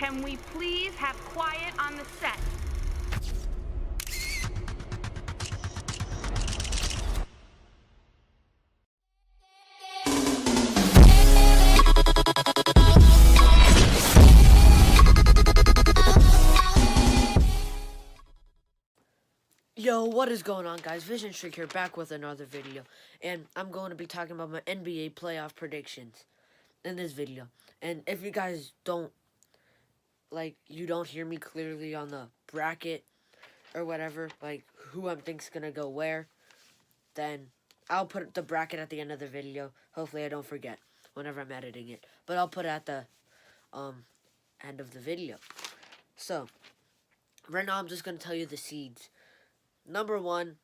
Can we please have quiet on the set? Yo, what is going on, guys? Vision Streak here, back with another video, and I'm going to be talking about my NBA playoff predictions in this video. And if you guys don't, you don't hear me clearly on the bracket or whatever, like, who I think's gonna go where, then I'll put the bracket at the end of the video. Hopefully I don't forget whenever I'm editing it, but I'll put it at the, end of the video. So, right now I'm just gonna tell you the seeds. Number 1,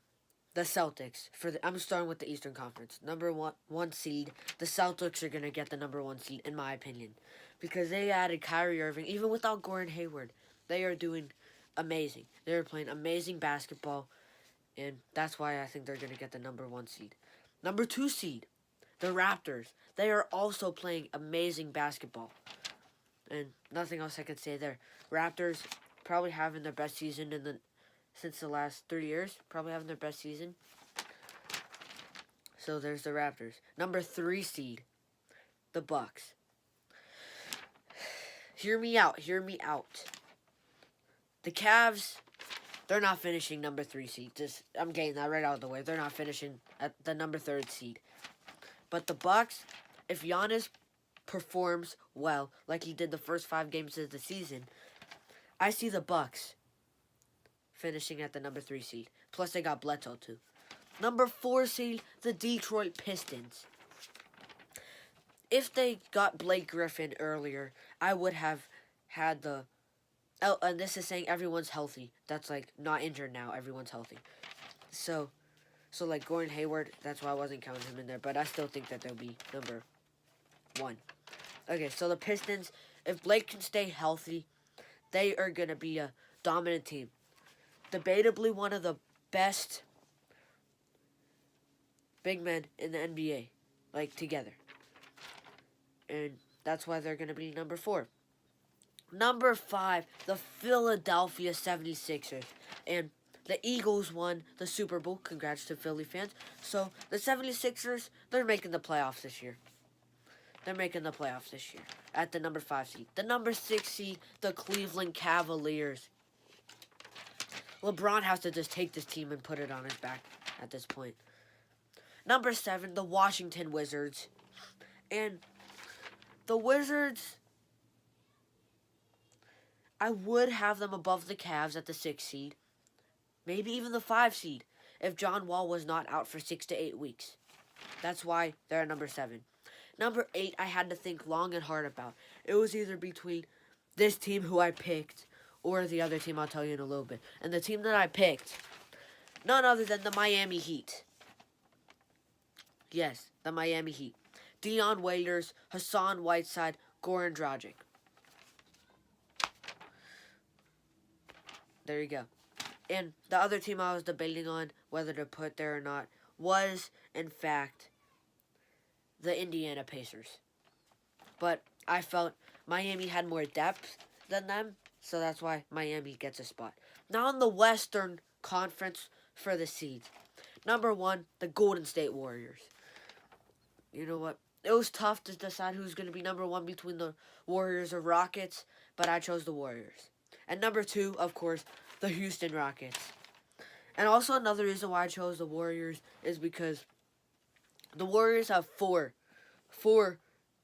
the Celtics. I'm starting with the Eastern Conference. Number one seed. The Celtics are gonna get the number 1 seed, in my opinion, because they added Kyrie Irving. Even without Gordon Hayward, they are doing amazing. They are playing amazing basketball, and that's why I think they're gonna get the number 1 seed. Number 2 seed, the Raptors. They are also playing amazing basketball, and nothing else I can say there. Raptors probably having their best season since the last 3 years, probably having their best season. So there's the Raptors. Number 3 seed, the Bucks. Hear me out. The Cavs, they're not finishing number 3 seed. I'm getting that right out of the way. They're not finishing at the number 3rd seed. But the Bucks, if Giannis performs well, like he did the first 5 games of the season, I see the Bucks finishing at the number 3 seed. Plus, they got Bledsoe, too. Number 4 seed, the Detroit Pistons. If they got Blake Griffin earlier, I would have had the... Oh, and this is saying everyone's healthy. That's, not injured now. Everyone's healthy. So Gordon Hayward, that's why I wasn't counting him in there. But I still think that they'll be number 1. Okay, so the Pistons, if Blake can stay healthy, they are going to be a dominant team. Debatably one of the best big men in the NBA, together. And that's why they're going to be number 4. Number 5, the Philadelphia 76ers. And the Eagles won the Super Bowl. Congrats to Philly fans. So, the 76ers, they're making the playoffs this year. At the number 5 seed. The number 6 seed, the Cleveland Cavaliers. LeBron has to just take this team and put it on his back at this point. Number 7, the Washington Wizards. And the Wizards, I would have them above the Cavs at the 6 seed. Maybe even the 5 seed if John Wall was not out for 6 to 8 weeks. That's why they're at number 7. Number 8, I had to think long and hard about. It was either between this team who I picked or the other team I'll tell you in a little bit. And the team that I picked, none other than the Miami Heat. Yes, the Miami Heat. Dion Waiters, Hassan Whiteside, Goran Dragic. There you go. And the other team I was debating on whether to put there or not was, in fact, the Indiana Pacers. But I felt Miami had more depth than them, so that's why Miami gets a spot. Now in the Western Conference for the seeds. Number 1, the Golden State Warriors. You know what? It was tough to decide who's going to be number 1 between the Warriors or Rockets, but I chose the Warriors. And number 2, of course, the Houston Rockets. And also another reason why I chose the Warriors is because the Warriors have four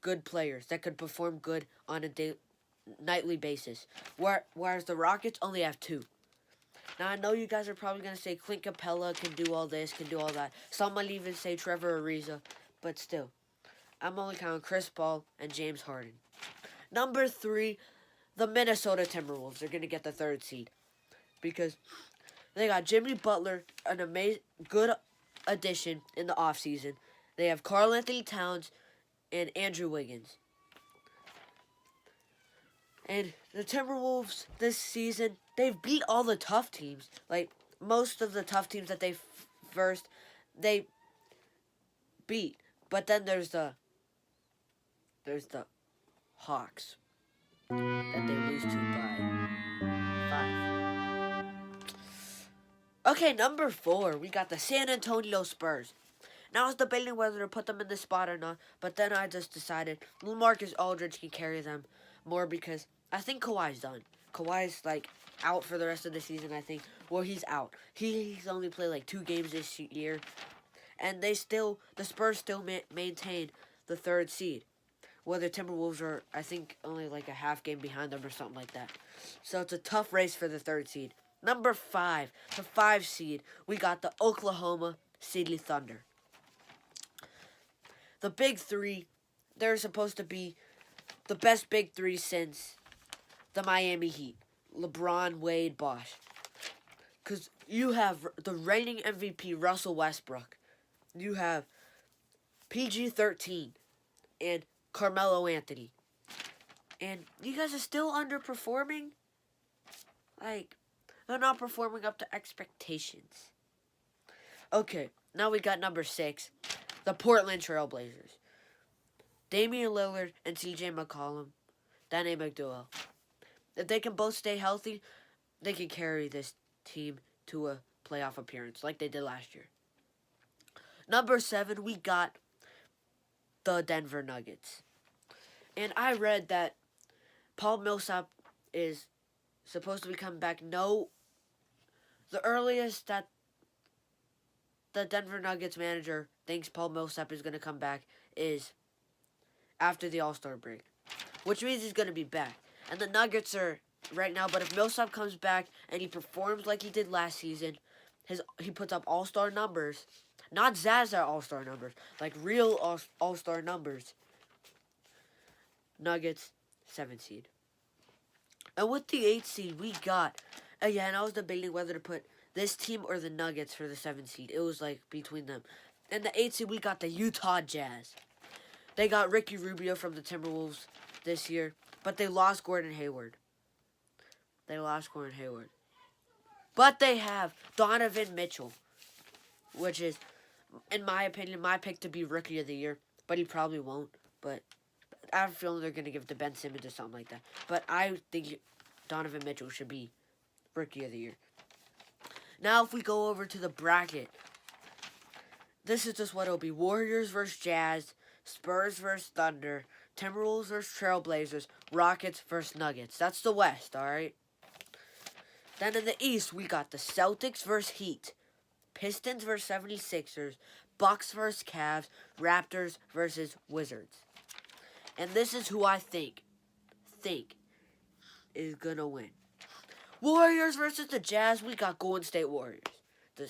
good players that could perform good on a nightly basis, whereas the Rockets only have 2. Now, I know you guys are probably going to say Clint Capella can do all this, can do all that. Some might even say Trevor Ariza, but still, I'm only counting Chris Paul and James Harden. Number 3, the Minnesota Timberwolves are going to get the 3rd seed because they got Jimmy Butler, an amazing, good addition in the offseason. They have Karl Anthony Towns and Andrew Wiggins. And the Timberwolves this season, they've beat all the tough teams. Most of the tough teams that they versed, they beat. But then there's the Hawks. that they lose to by 5. Okay, number 4, we got the San Antonio Spurs. Now I was debating whether to put them in this spot or not, but then I just decided LaMarcus Aldridge can carry them more because I think Kawhi's done. Kawhi's like out for the rest of the season, I think. Well, he's out. He's only played like 2 games this year, and the Spurs still maintain the 3rd seed. Well, the Timberwolves are, I think, only like a half game behind them or something like that. So it's a tough race for the 3rd seed. Number 5, the 5 seed, we got the Oklahoma City Thunder. The big 3, they're supposed to be the best big 3 since the Miami Heat. LeBron, Wade, Bosh. Because you have the reigning MVP, Russell Westbrook. You have PG-13 and Carmelo Anthony. And you guys are still underperforming? Like, they're not performing up to expectations. Okay, now we got number 6. The Portland Trailblazers. Damian Lillard and CJ McCollum. Dynamic duo. If they can both stay healthy, they can carry this team to a playoff appearance like they did last year. Number 7, we got the Denver Nuggets. And I read that Paul Millsap is supposed to be coming back. No, the earliest that the Denver Nuggets manager thinks Paul Millsap is going to come back is after the All-Star break, which means he's going to be back. And the Nuggets are right now, but if Millsap comes back and he performs like he did last season, he puts up All-Star numbers, not Zaza All-Star numbers, like real All-Star numbers. Nuggets, 7 seed. And with the 8 seed, we got, again, I was debating whether to put this team or the Nuggets for the 7 seed. It was like between them. And the 8 seed, we got the Utah Jazz. They got Ricky Rubio from the Timberwolves this year, but they lost Gordon Hayward. But they have Donovan Mitchell, which is, in my opinion, my pick to be Rookie of the Year, but he probably won't. But I have a feeling they're going to give it to Ben Simmons or something like that. But I think Donovan Mitchell should be Rookie of the Year. Now, if we go over to the bracket, this is just what it'll be. Warriors versus Jazz, Spurs versus Thunder, Timberwolves versus Trailblazers, Rockets versus Nuggets. That's the West, all right? Then in the East, we got the Celtics versus Heat, Pistons versus 76ers, Bucks versus Cavs, Raptors versus Wizards. And this is who I think is going to win. Warriors versus the Jazz, we got Golden State Warriors. The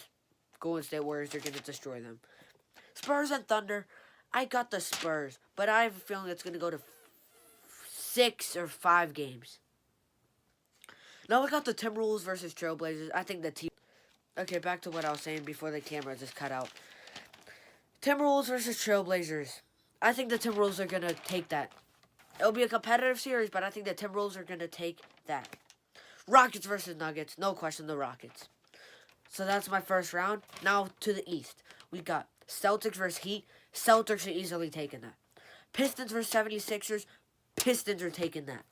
Golden State Warriors are going to destroy them. Spurs and Thunder, I got the Spurs, but I have a feeling it's going to go to 6 or 5 games. Now we got the Timberwolves versus Trailblazers. I think the team... Okay, back to what I was saying before the camera just cut out. Timberwolves versus Trailblazers. I think the Timberwolves are going to take that. It'll be a competitive series, but I think the Timberwolves are going to take that. Rockets versus Nuggets. No question, the Rockets. So that's my first round. Now to the East. We got Celtics versus Heat. Celtics are easily taking that. Pistons versus 76ers. Pistons are taking that.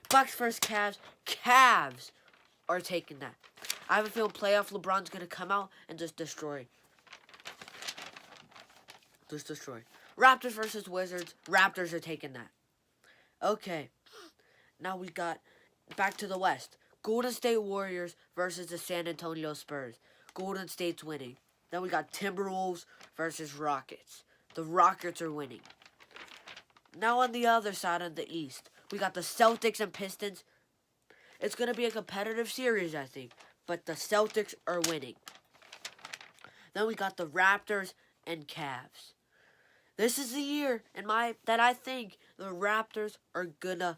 Bucks versus Cavs. Cavs are taking that. I have a feeling playoff LeBron's going to come out and just destroy. Raptors versus Wizards. Raptors are taking that. Okay. Now we got back to the West. Golden State Warriors versus the San Antonio Spurs. Golden State's winning. Then we got Timberwolves versus Rockets. The Rockets are winning. Now on the other side of the East, we got the Celtics and Pistons. It's going to be a competitive series, I think. But the Celtics are winning. Then we got the Raptors and Cavs. This is the year that I think the Raptors are going to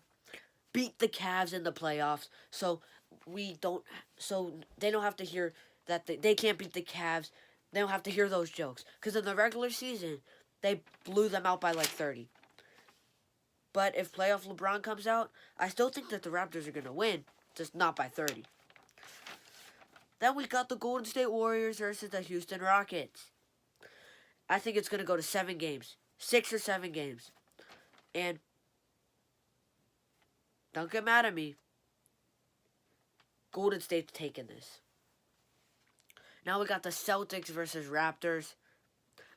beat the Cavs in the playoffs. So they don't have to hear that they can't beat the Cavs. They don't have to hear those jokes. Because in the regular season, they blew them out by like 30. But if playoff LeBron comes out, I still think that the Raptors are going to win. Just not by 30. Then we got the Golden State Warriors versus the Houston Rockets. I think it's going to go to 7 games. 6 or 7 games. And Don't get mad at me. Golden State's taking this. Now we got the Celtics versus Raptors.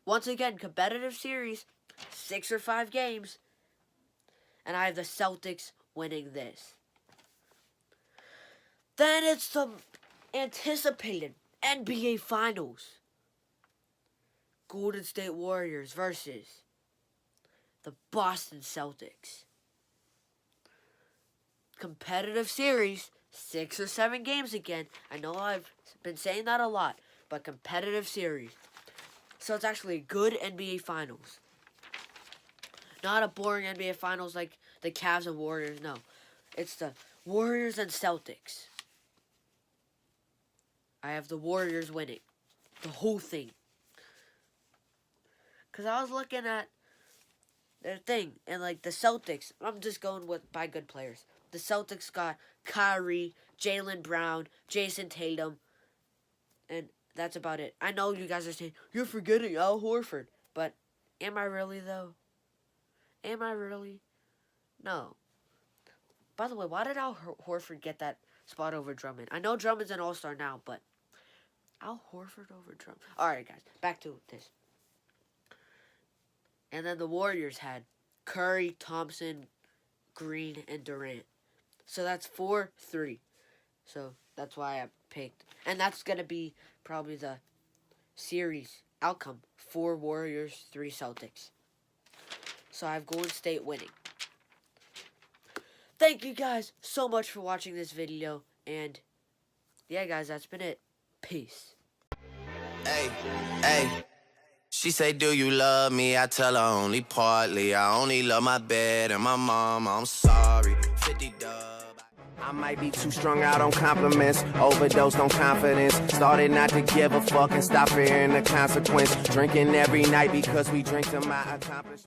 Once again, competitive series. 6 or 5 games. And I have the Celtics winning this. Then it's the anticipated NBA Finals. Golden State Warriors versus the Boston Celtics. Competitive series. 6 or 7 games again. I know I've been saying that a lot, but competitive series. So it's actually a good NBA Finals. Not a boring NBA Finals like the Cavs and Warriors, no. It's the Warriors and Celtics. I have the Warriors winning. The whole thing. Because I was looking at their thing, and like the Celtics, I'm just going by good players. The Celtics got Kyrie, Jaylen Brown, Jason Tatum, and that's about it. I know you guys are saying, you're forgetting Al Horford, but am I really, though? Am I really? No. By the way, why did Al Horford get that spot over Drummond? I know Drummond's an all-star now, but Al Horford over Drummond. Alright, guys, back to this. And then the Warriors had Curry, Thompson, Green, and Durant. So that's 4-3. So that's why I picked. And that's going to be probably the series outcome. 4 Warriors, 3 Celtics. So I have Golden State winning. Thank you guys so much for watching this video. And yeah, guys, that's been it. Peace. Hey, hey. She say, do you love me? I tell her only partly. I only love my bed and my mom. I'm sorry. 50 dub. I might be too strung out on compliments, overdosed on confidence. Started not to give a fuck and stop fearing the consequence. Drinking every night because we drink to my accomplishments.